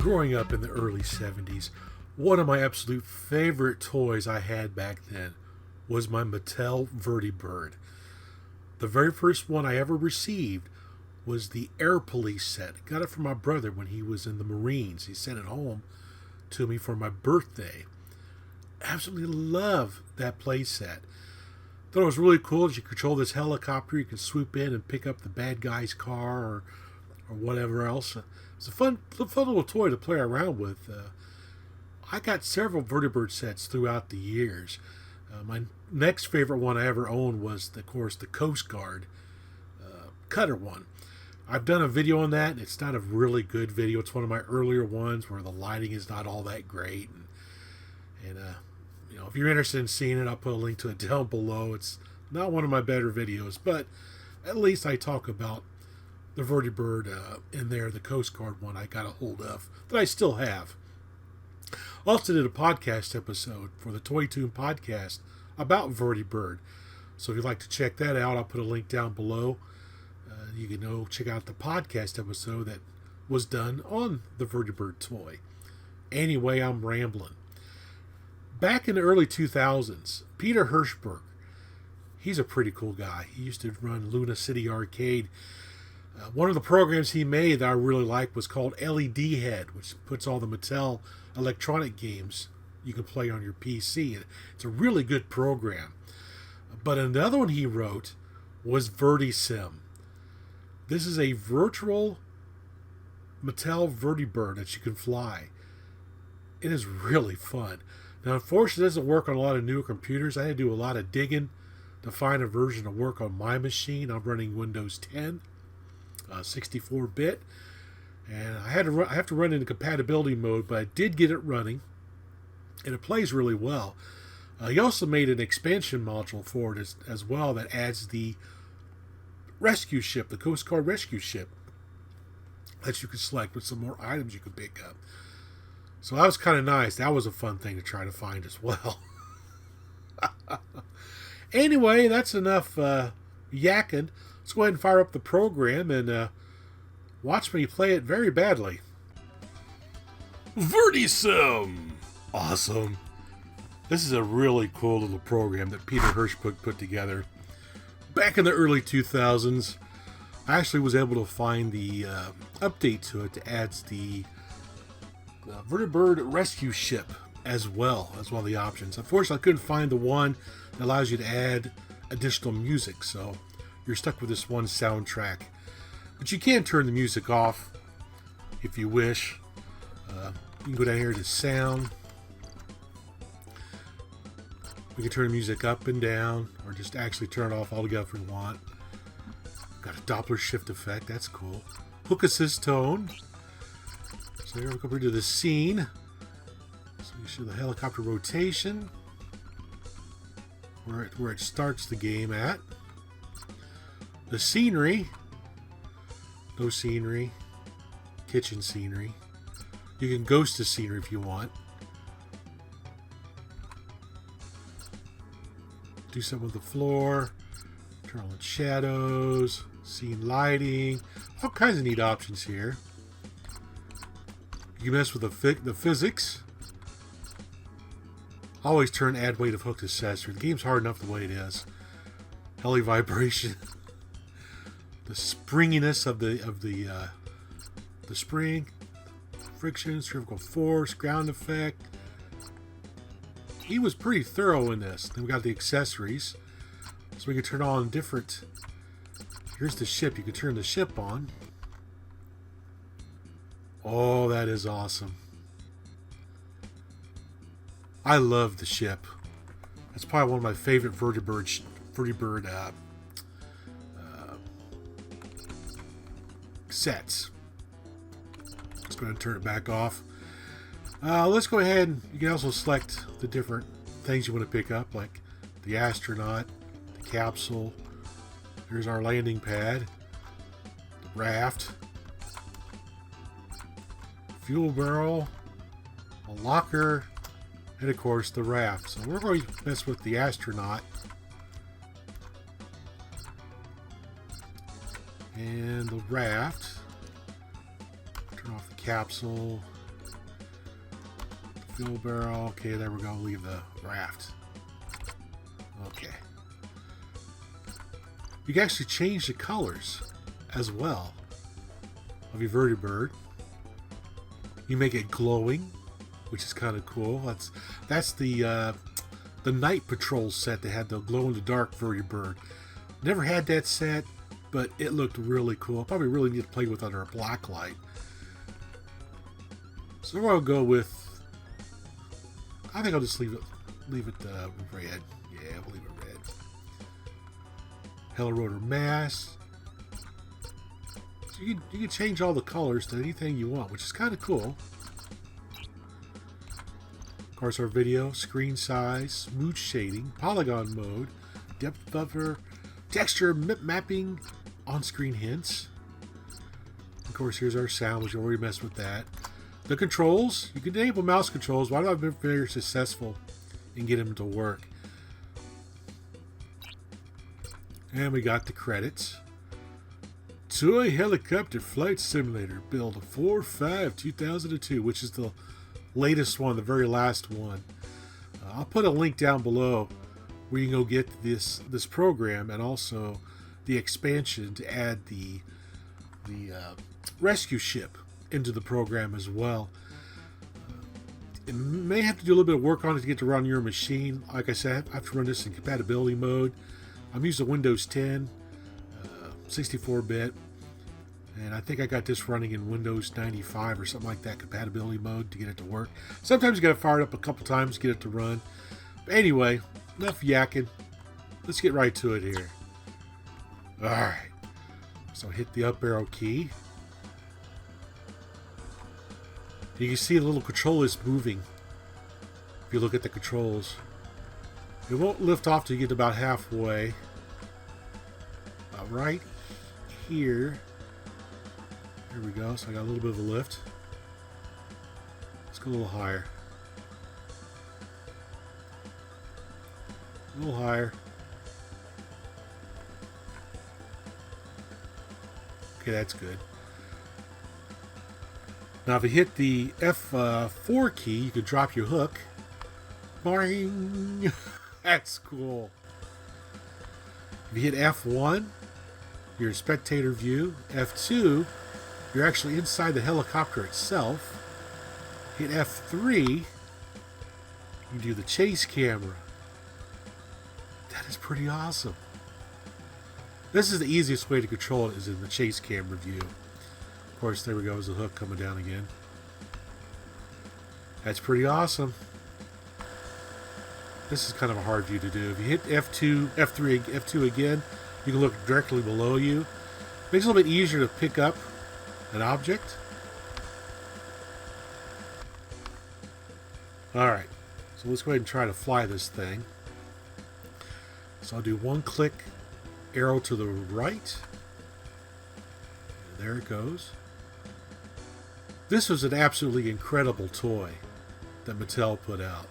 Growing up in the early 70s, one of my absolute favorite toys I had back then was my Mattel VertiBird. The very first one I ever received was the Air Police set. I got it from my brother when he was in the Marines. He sent it home to me for my birthday. Absolutely love that play set. Thought it was really cool that you control this helicopter. You can swoop in and pick up the bad guy's car or whatever else. It's a fun little toy to play around with. I got several VertiBird sets throughout the years. My next favorite one I ever owned was, of course, the Coast Guard cutter one. I've done a video on that, and it's not a really good video. It's one of my earlier ones where the lighting is not all that great. And if you're interested in seeing it, I'll put a link to it down below. It's not one of my better videos, but at least I talk about the VertiBird in there, the Coast Guard one I got a hold of, that I still have. Also did a podcast episode for the Toy Tune podcast about VertiBird. So if you'd like to check that out, I'll put a link down below. You can go check out the podcast episode that was done on the VertiBird toy. Anyway, I'm rambling. Back in the early 2000s, Peter Hirschberg, he's a pretty cool guy. He used to run Luna City Arcade. One of the programs he made that I really liked was called LED Head, which puts all the Mattel electronic games you can play on your PC. It's a really good program. But another one he wrote was Verti Sim. This is a virtual Mattel VertiBird that you can fly. It is really fun. Now, unfortunately, it doesn't work on a lot of newer computers. I had to do a lot of digging to find a version to work on my machine. I'm running Windows 10, 64-bit, and I have to run into compatibility mode, but I did get it running, and it plays really well. He also made an expansion module for it as well that adds the rescue ship, the Coast Guard rescue ship, that you can select with some more items you can pick up. So that was kind of nice. That was a fun thing to try to find as well. Anyway, that's enough yakking. Let's go ahead and fire up the program and watch me play it very badly. Verti Sim! Awesome. This is a really cool little program that Peter Hirschberg put together. Back in the early 2000s, I actually was able to find the update to it that adds the VertiBird rescue ship as well the options. Unfortunately, I couldn't find the one that allows you to add additional music, so you're stuck with this one soundtrack. But you can turn the music off if you wish. You can go down here to sound. We can turn the music up and down, or just actually turn it off altogether if we want. Got a Doppler shift effect, that's cool. Hook assist tone. So here we go over to the scene. So you show the helicopter rotation, where it starts the game at. The scenery. No scenery. Kitchen scenery. You can ghost the scenery if you want. Do something with the floor. Turn on shadows. Scene lighting. All kinds of neat options here. You can mess with the physics. Always turn add weight of hooked accessory. The game's hard enough the way it is. Heli vibration. The springiness of the spring. Friction, centrifugal force, ground effect. He was pretty thorough in this. Then we got the accessories. So we can turn on different... Here's the ship. You can turn the ship on. Oh, that is awesome. I love the ship. That's probably one of my favorite VertiBird sets. Let's go ahead and turn it back off. Let's go ahead. You can also select the different things you want to pick up, like the astronaut, the capsule. Here's our landing pad, the raft, fuel barrel, a locker, and of course the raft. So we're going to mess with the astronaut. And the raft. Turn off the capsule. Fuel barrel. Okay, there we go. Leave the raft. Okay. You can actually change the colors as well of your VertiBird. You make it glowing, which is kind of cool. That's the night patrol set. They had the glow in the dark VertiBird. Never had that set, but it looked really cool. Probably really need to play with under a black light. So we're gonna go with. I think I'll just leave it red. Yeah, we'll leave it red. Helirotor mass. So you can change all the colors to anything you want, which is kind of cool. Of course, our video, screen size, smooth shading, polygon mode, depth buffer, texture mapping, on-screen hints. Of course, here's our sound, which you already messed with that. The controls, you can enable mouse controls. Why do I've been very successful in getting them to work? And we got the credits. Toy Helicopter Flight Simulator, build 4/5/2002, which is the latest one, the very last one. I'll put a link down below where you can go get this program and also the expansion to add the rescue ship into the program as well. It may have to do a little bit of work on it to get to run your machine. Like I said, I have to run this in compatibility mode. I'm using Windows 10, 64-bit, and I think I got this running in Windows 95 or something like that, compatibility mode, to get it to work. Sometimes you got to fire it up a couple times to get it to run. But anyway, enough yakking. Let's get right to it here. Alright, so hit the up arrow key. You can see the little control is moving. If you look at the controls, it won't lift off till you get about halfway. Right here. Here we go. So I got a little bit of a lift. Let's go a little higher. A little higher. Okay, that's good. Now, if you hit the F4 key, you can drop your hook. Boing! That's cool. If you hit F1, you're in spectator view. F2, you're actually inside the helicopter itself. Hit F3, you do the chase camera. That is pretty awesome. This is the easiest way to control it, is in the chase camera view. Of course, there we go, is the hook coming down again. That's pretty awesome. This is kind of a hard view to do. If you hit F2, F3, F2 again, you can look directly below you. Makes it a little bit easier to pick up an object. Alright, so let's go ahead and try to fly this thing. So I'll do one click, arrow to the right. There it goes. This was an absolutely incredible toy that Mattel put out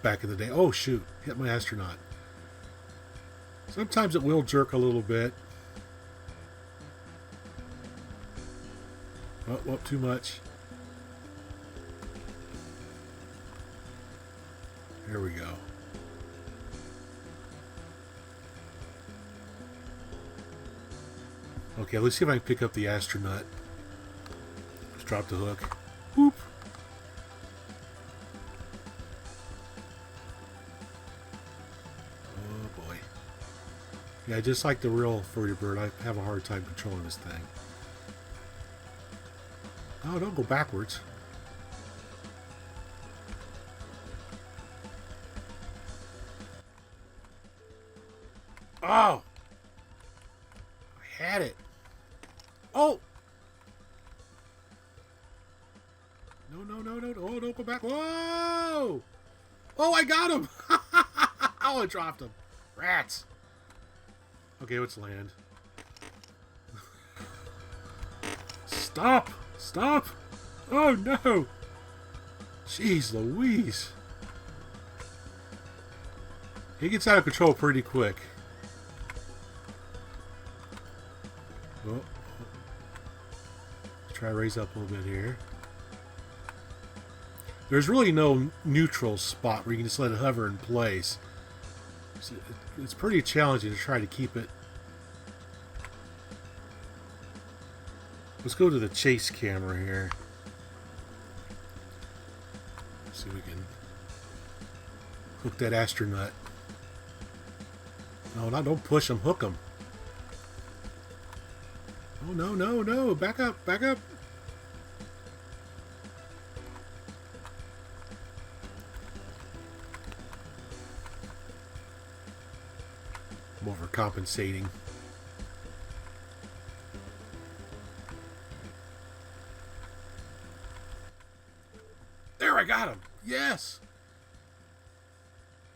back in the day. Oh shoot, hit my astronaut. Sometimes it will jerk a little bit. Oh, too much. There we go. Okay, let's see if I can pick up the astronaut. Let's drop the hook. Whoop. Oh boy. Yeah, just like the real VertiBird, I have a hard time controlling this thing. Oh, don't go backwards. Oh! I had it. Oh! No, no, no, no. Oh, don't go back. Whoa! Oh, I got him! Oh, I dropped him. Rats. Okay, let's land. Stop! Stop! Oh, no! Jeez Louise. He gets out of control pretty quick. Oh. Try to raise up a little bit here. There's really no neutral spot where you can just let it hover in place. It's pretty challenging to try to keep it. Let's go to the chase camera here. See if we can hook that astronaut. No, don't push him, hook him. Oh, no, no, no. Back up, back up. I'm overcompensating. There, I got him. Yes.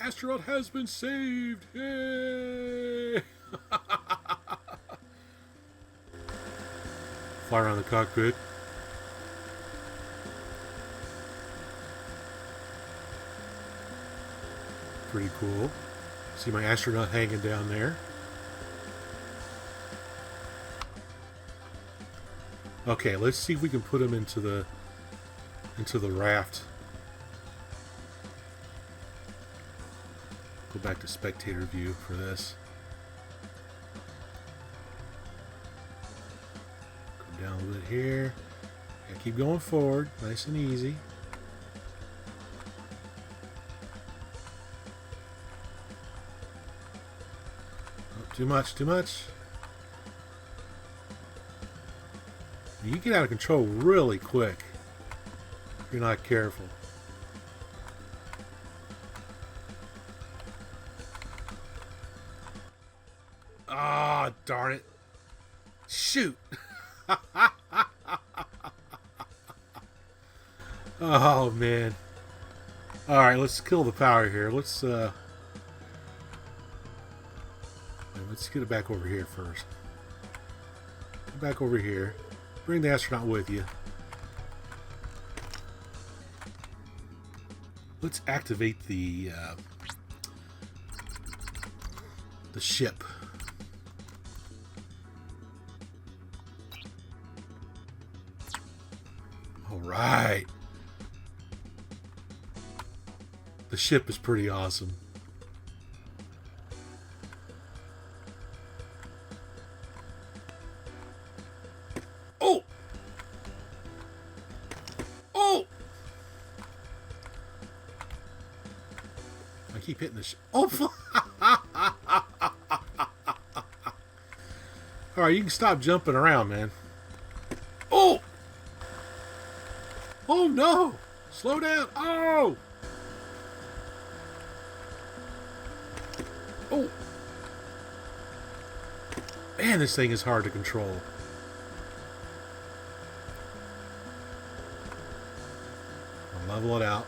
Astronaut has been saved. Yay. Fly around the cockpit. Pretty cool. See my astronaut hanging down there. Okay, let's see if we can put him into the raft. Go back to spectator view for this. Go down a little bit here. Yeah, keep going forward, nice and easy. Oh, too much, too much. You get out of control really quick if you're not careful. Ah, oh, darn it. Shoot. Oh, man. Alright, let's kill the power here. Let's get it back over here first. Come back over here. Bring the astronaut with you. Let's activate the ship. All right. The ship is pretty awesome. Oh! Oh! I keep hitting the ship. Oh! All right, you can stop jumping around, man. Oh! Oh no! Slow down! Oh! Oh! Man, this thing is hard to control. I'll level it out.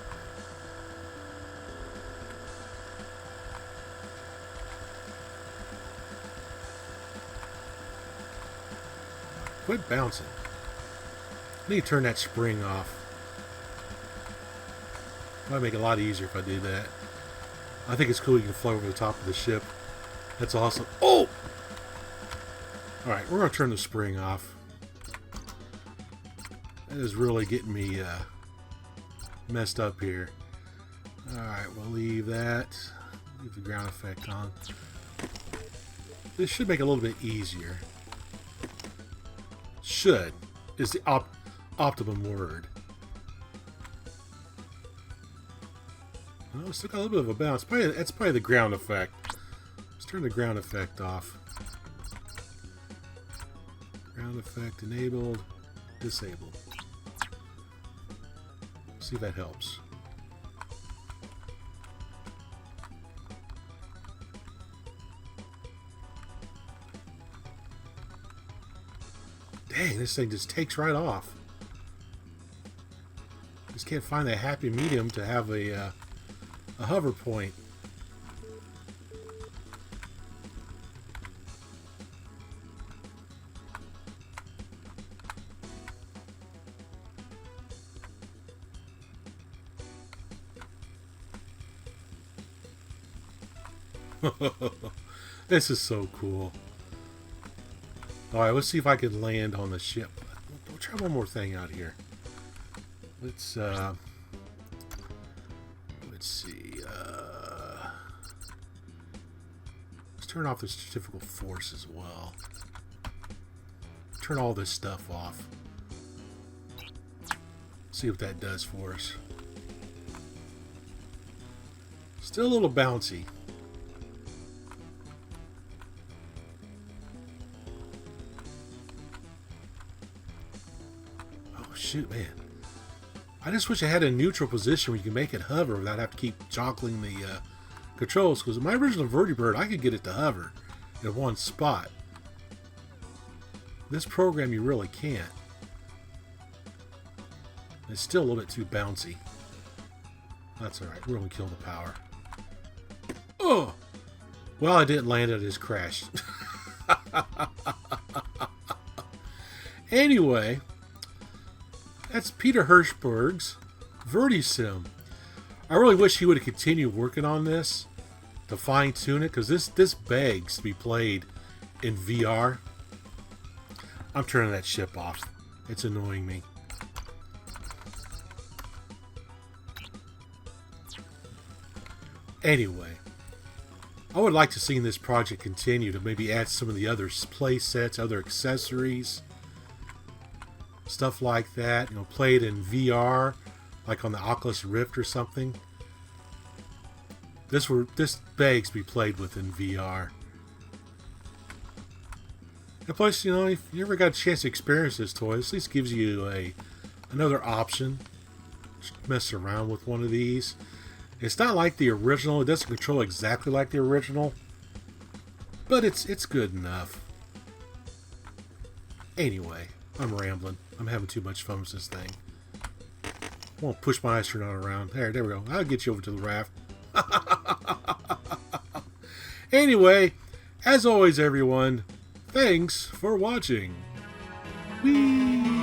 Quit bouncing. I need to turn that spring off. Might make it a lot easier if I do that. I think it's cool you can fly over the top of the ship. That's awesome. Oh! Alright, we're going to turn the spring off. That is really getting me messed up here. Alright, we'll leave that. Leave the ground effect on. This should make it a little bit easier. Should is the optimum word. Oh, still got a little bit of a bounce. That's probably the ground effect. Let's turn the ground effect off. Ground effect enabled, disabled. See if that helps. Dang, this thing just takes right off. Just can't find that happy medium to have a hover point. This is so cool. Alright, let's see if I can land on the ship. We'll try one more thing out here. Let's let's see. Let's turn off the centrifugal force as well. Turn all this stuff off. See what that does for us. Still a little bouncy. Oh shoot, man. I just wish I had a neutral position where you can make it hover without having to keep joggling the controls. Because in my original VertiBird, I could get it to hover in one spot. This program, you really can't. It's still a little bit too bouncy. That's alright. We're going to kill the power. Oh! Well, I didn't land it. It just crashed. Anyway, that's Peter Hirschberg's Verti Sim. I really wish he would have continued working on this to fine-tune it, because this begs to be played in VR. I'm turning that ship off. It's annoying me. Anyway, I would like to see this project continue to maybe add some of the other play sets, other accessories, stuff like that. You know, play it in VR, like on the Oculus Rift or something. This begs to be played with in VR. And plus, you know, if you ever got a chance to experience this toy, this at least gives you another option. Just mess around with one of these. It's not like the original. It doesn't control exactly like the original, but it's good enough. Anyway, I'm rambling. I'm having too much fun with this thing. I won't push my astronaut around. There we go. I'll get you over to the raft. Anyway, as always, everyone, thanks for watching. Whee!